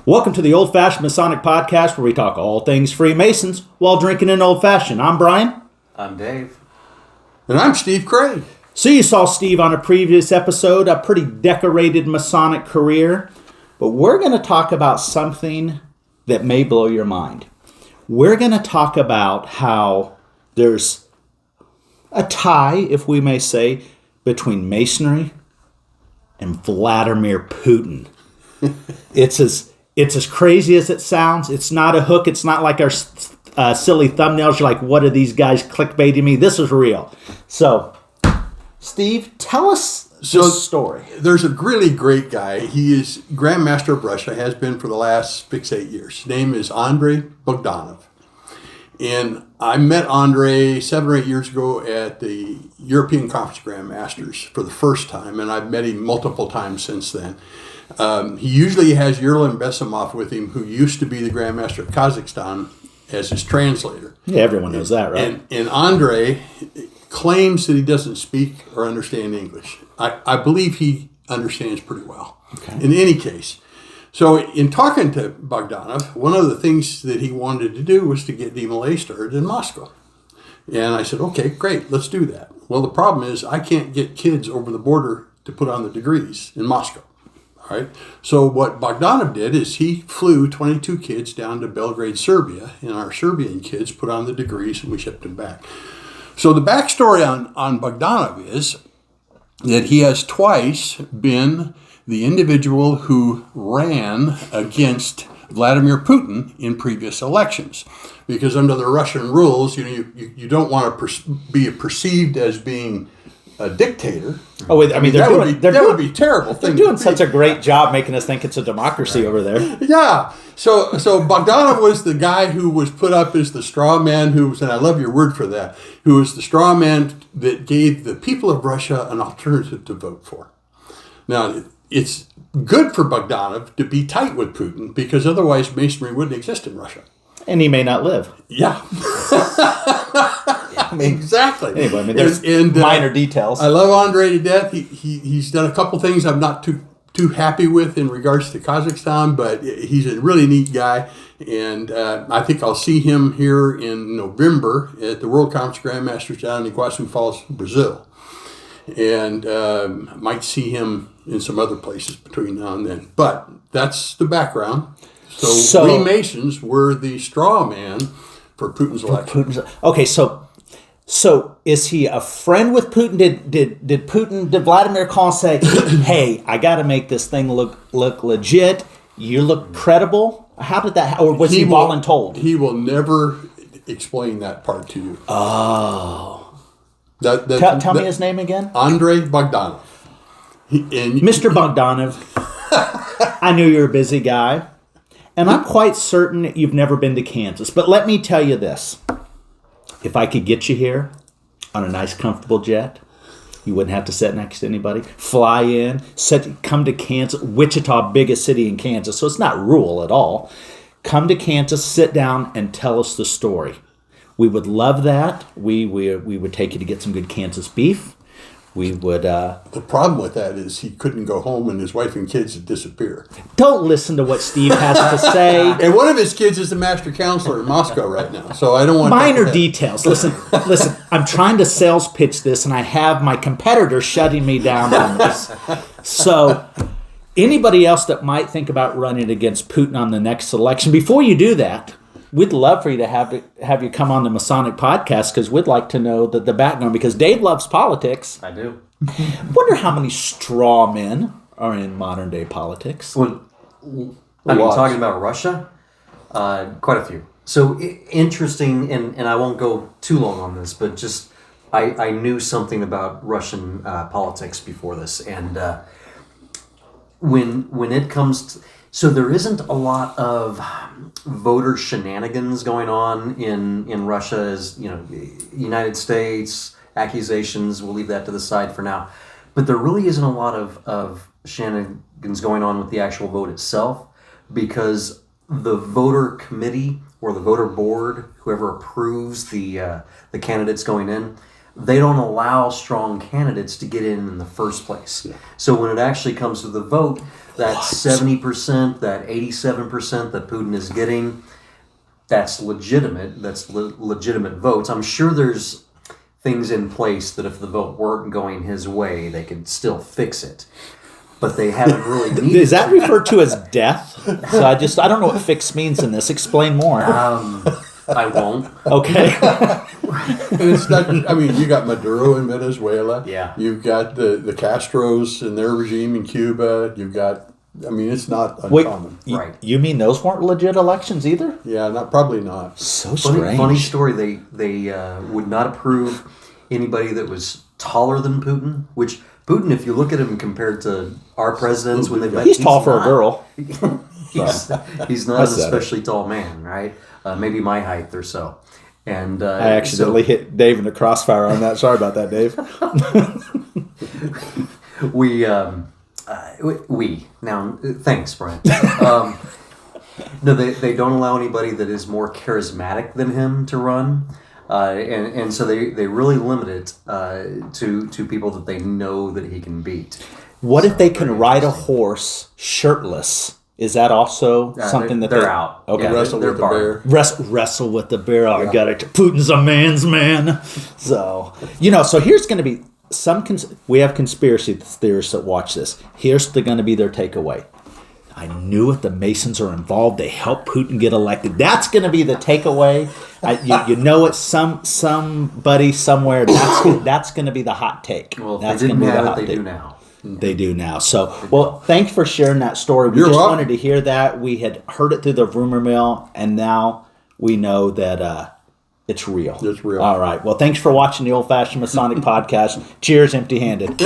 Welcome to the Old Fashion Masonic podcast, where we talk all things Freemasons while drinking an old fashioned. I'm Brian. I'm Dave. And I'm Steve Craig. So you saw Steve on a previous episode, a pretty decorated Masonic career. But we're going to talk about something that may blow your mind. We're going to talk about how there's a tie, if we may say, between Masonry and Vladimir Putin. It's as crazy as it sounds. It's not a hook. It's not like our silly thumbnails. You're like, what are these guys clickbaiting me? This is real. So, Steve, tell us this story. There's a really great guy. He is Grandmaster of Russia, has been for the last 6-8 years. His name is Andrei Bogdanov. And I met Andrei 7 or 8 years ago at the European Conference of Grandmasters for the first time, and I've met him multiple times since then. He usually has Yerlan Besimov with him, who used to be the Grandmaster of Kazakhstan, as his translator. Yeah, everyone knows that, right? And Andrei claims that he doesn't speak or understand English. I believe he understands pretty well. Okay. In any case, so in talking to Bogdanov, one of the things that he wanted to do was to get DMLA started in Moscow. And I said, okay, great, let's do that. Well, the problem is I can't get kids over the border to put on the degrees in Moscow. All right. So what Bogdanov did is he flew 22 kids down to Belgrade, Serbia, and our Serbian kids put on the degrees and we shipped them back. So the backstory on Bogdanov is that he has twice been the individual who ran against Vladimir Putin in previous elections. Because under the Russian rules, you don't want to be perceived as being a dictator. Oh, wait, I mean, that would be terrible. They're doing such a great job making us think it's a democracy over there. Yeah. So Bogdanov was the guy who was put up as the straw man and I love your word for that, who was the straw man that gave the people of Russia an alternative to vote for. Now, it's good for Bogdanov to be tight with Putin because otherwise Masonry wouldn't exist in Russia. And he may not live. Yeah. Exactly. Anyway, I mean, there's minor details. I love Andrei to death. He's done a couple things I'm not too happy with in regards to Kazakhstan, but he's a really neat guy. And I think I'll see him here in November at the World Conference of Grandmasters down in Iguazu Falls, Brazil. And might see him in some other places between now and then. But that's the background. So we Masons were the straw man for Putin's election. Okay, so is he a friend with Putin? Did Vladimir call and say, "Hey, I got to make this thing look legit. You look credible"? How did that? Or was he voluntold? He will never explain that part to you. Oh, tell me his name again. Andrei Bogdanov. Mr. Bogdanov. I knew you were a busy guy, and I'm quite certain that you've never been to Kansas. But let me tell you this. If I could get you here on a nice, comfortable jet, you wouldn't have to sit next to anybody. Fly in, come to Kansas, Wichita, biggest city in Kansas, so it's not rural at all. Come to Kansas, sit down, and tell us the story. We would love that. We would take you to get some good Kansas beef. We would. The problem with that is he couldn't go home and his wife and kids would disappear. Don't listen to what Steve has to say. And one of his kids is the master counselor in Moscow right now, so I don't want minor details. Listen. I'm trying to sales pitch this, and I have my competitor shutting me down on this. So, anybody else that might think about running against Putin on the next election, before you do that, we'd love for you to have you come on the Masonic podcast because we'd like to know the background because Dave loves politics. I do. Wonder how many straw men are in modern day politics. Well, talking about Russia, quite a few. So interesting, and I won't go too long on this, but just I knew something about Russian politics before this, and when it comes to, so there isn't a lot of voter shenanigans going on in Russia, as you know, United States accusations. We'll leave that to the side for now, but there really isn't a lot of shenanigans going on with the actual vote itself, because the voter committee or the voter board, whoever approves the candidates going in, they don't allow strong candidates to get in the first place. Yeah. So when it actually comes to the vote, that 70%, that 87% that Putin is getting, that's legitimate. That's legitimate votes. I'm sure there's things in place that if the vote weren't going his way, they could still fix it. But they haven't really needed Is that referred to as death? So I don't know what fix means in this. Explain more. I won't. Okay. And it's not, I mean, you got Maduro in Venezuela. Yeah. You've got the Castros and their regime in Cuba. You've got, I mean, it's not Wait, uncommon. Right. You mean those weren't legit elections either? Yeah, probably not. So strange. Funny story. They would not approve anybody that was taller than Putin. Which Putin, if you look at him compared to our presidents when they've met, He's tall for a girl. He's not an especially tall man, right? Maybe my height or so. And I accidentally hit Dave in the crossfire on that. Sorry about that, Dave. Now, thanks, Brian. No, they don't allow anybody that is more charismatic than him to run, and so they really limit it to people that they know that he can beat. What if they can ride a horse shirtless? Is that also something that they're out? Okay, Yeah, wrestle with the bear. Wrestle with the bear. I got it. Putin's a man's man. So so here's going to be we have conspiracy theorists that watch this. Here's going to be their takeaway. I knew it. The Masons are involved. They helped Putin get elected. That's going to be the takeaway. You know it. Somebody somewhere. That's going to be the hot take. Well, if that's they didn't gonna be have the it, hot they take. do now. They do now. So, well, thanks for sharing that story. We You're just welcome. wanted to hear that. We had heard it through the rumor mill, and now we know that it's real. It's real. All right. Well, thanks for watching the Old Fashion Masonic podcast. Cheers, empty-handed.